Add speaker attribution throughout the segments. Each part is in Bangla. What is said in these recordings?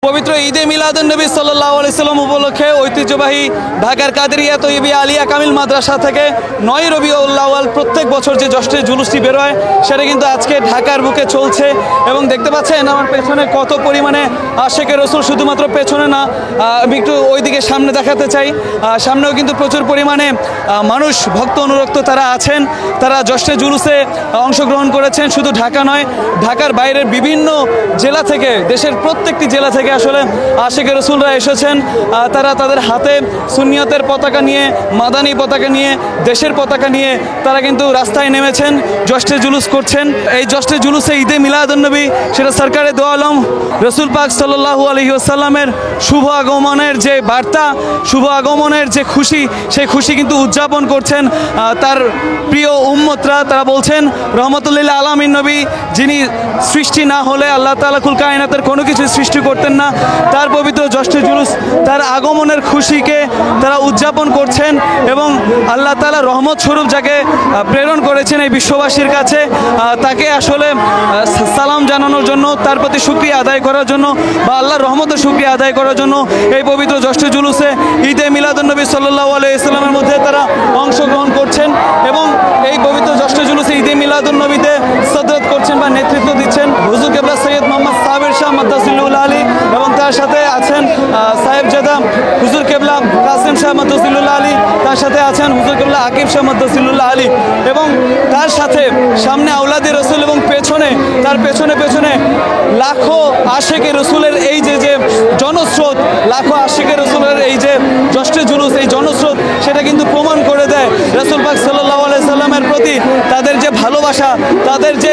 Speaker 1: পবিত্র ঈদে মিলাদুন্নবী সাল্লাল্লাহু আলাইহি সাল্লাম উপলক্ষে ঐতিহ্যবাহী ঢাকার কাদেরিয়া তৈয়বিয়া আলিয়া কামিল মাদ্রাসা থেকে 9 রবিউল আউয়াল প্রত্যেক বছর যে জশ্নের জুলুসটি বের হয় সেটা কিন্তু আজকে ঢাকার বুকে চলছে। এবং দেখতে পাচ্ছেন আমার পেছনে কত পরিমাণে আশিকে রসুল, শুধুমাত্র পেছনে না, আমি একটু ওইদিকে সামনে দেখাতে চাই, সামনেও কিন্তু প্রচুর পরিমাণে মানুষ ভক্ত অনুরক্ত তারা আছেন, তারা জশ্নের জুলুসে অংশগ্রহণ করেছেন। শুধু ঢাকা নয়, ঢাকার বাইরের বিভিন্ন জেলা থেকে, দেশের প্রত্যেকটি জেলা থেকে আসলে আশিকে রসুলরা এসেছেন। তারা তাদের হাতে সুন্নিয়তের পতাকা নিয়ে, মাদানী পতাকা নিয়ে, দেশের পতাকা নিয়ে তারা কিন্তু রাস্তায় নেমেছেন, জশ্নে জুলুস করছেন। এই জশ্নে জুলুসে ঈদে মিলাদুন্নবী, সেটা সরকারে দো আলম রসুল পাক সাল্লাল্লাহু আলাইহি ওয়াসাল্লামের শুভ আগমনের যে বার্তা, শুভ আগমনের যে খুশি, সেই খুশি কিন্তু উদযাপন করছেন তার প্রিয় উম্মতরা। তারা বলছেন রহমতুল্লিল আলামিন নবী, যিনি সৃষ্টি না হলে আল্লাহ তাআলা কুল কায়নাতের কোনো কিছু সৃষ্টি করতেন না, তার পবিত্র জশ্নে জুলুস, তার আগমনের খুশিকে তারা উদযাপন করছেন। এবং আল্লাহ তাআলা রহমত স্বরূপ যাকে প্রেরণ করেছেন এই বিশ্ববাসীর কাছে, তাকে আসলে সালাম জানানোর জন্য, তার প্রতি শুকরিয়া আদায় করার জন্য, বা আল্লাহর রহমতের শুকরিয়া আদায় করার জন্য এই পবিত্র জশ্নে জুলুসে ঈদে মিলাদুন্নবী সাল্লাল্লাহু আলাইহি ওয়াসাল্লামের মধ্যে তারা অংশগ্রহণ করছেন। এবং এই পবিত্র জশ্নে জুলুসে ঈদে মিলাদুন্নবীতে সদরত করছেন বা নেতৃত্ব দিচ্ছেন হুজুর কেবলা সৈয়দ মোহাম্মদ সাবির শাহ মাদ্দাসিল্লুল আলী, এবং তার সাথে আছেন সাহেবজাদা হুজুর কেবলা কাসিম শাহ মাদ্দাসিল্লুল আলী, তার সাথে আছেন হুজুর কেবলা আকিব শাহ মাদ্দাসিল্লুল আলী, এবং তার সাথে সামনে আওলাদে রসুল, এবং পেছনে, তার পেছনে পেছনে লাখো আশিকে রসুলের এই যে জনস্রোত, লাখো আশিকে রসুলের এই যে জশ্নে জুলুস, এই জনস্রোত, সেটা কিন্তু প্রমাণ করে দেয় রাসূল পাক সাল্লাল্লাহু আলাইহি সাল্লামের প্রতি তাদের যে ভালোবাসা, তাদের যে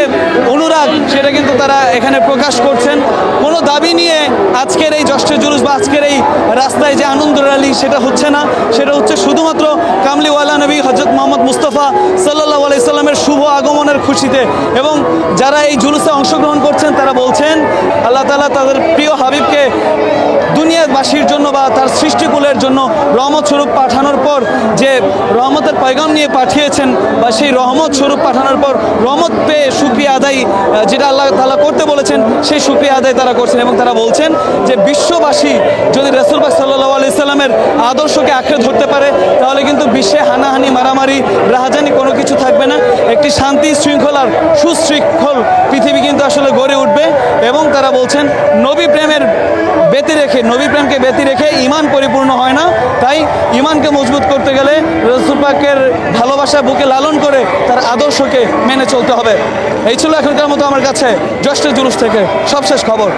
Speaker 1: অনুরাগ, সেটা কিন্তু তারা এখানে প্রকাশ করছেন। কোনো দাবি নিয়ে আজকের এই জশ্নে জুলুস বা আজকের এই রাস্তায় যে আনন্দ র্যালি, সেটা হচ্ছে না, সেটা হচ্ছে শুধুমাত্র কামলিওয়ালা নবী হযরত মুহাম্মদ মুস্তাফা সাল্লাল্লাহু আলাইহি সাল্লামের শুভ আগমনের খুশিতে। এবং যারা এই জুলুসে অংশগ্রহণ করছেন তারা বলছেন আল্লাহ তাআলা তাদের প্রিয় হাবিবকে দুনিয়াবাসীর জন্য বা তার সৃষ্টিকুলের জন্য রহমত স্বরূপ পাঠানোর পর, যে রহমতের পয়গাম নিয়ে পাঠিয়েছেন, বা সেই রহমত স্বরূপ পাঠানোর পর রহমত পেয়ে শুকরিয়া আদায়, যেটা আল্লাহ তাআলা করতে বলেছেন, সেই শুকরিয়া আদায় তারা করছেন। এবং তারা বলছেন যে বিশ্ববাসী যদি রাসূল পাক সাল্লাল্লাহু আলাইহি সাল্লামের আদর্শকে আঁকড়ে ধরতে পারে, তাহলে কিন্তু বিশ্বে হানাহানি, মারামারি, রাহাজানি কোনো কিছু থাকবে না। একটি শান্তি শৃঙ্খলার সুশৃঙ্খল পৃথিবী কিন্তু আসলে গড়ে উঠবে। এবং তারা বলছেন নবী প্রেমকে ব্যতি রেখে ঈমান পরিপূর্ণ হয় না, তাই ঈমানকে মজবুত করতে গেলে রাসূল পাকের ভালোবাসা বুকে লালন করে তার আদর্শকে মেনে চলতে হবে। এই ছিল এখনকার মতো আমার কাছে জশ্নে জুলুস থেকে সবশেষ খবর।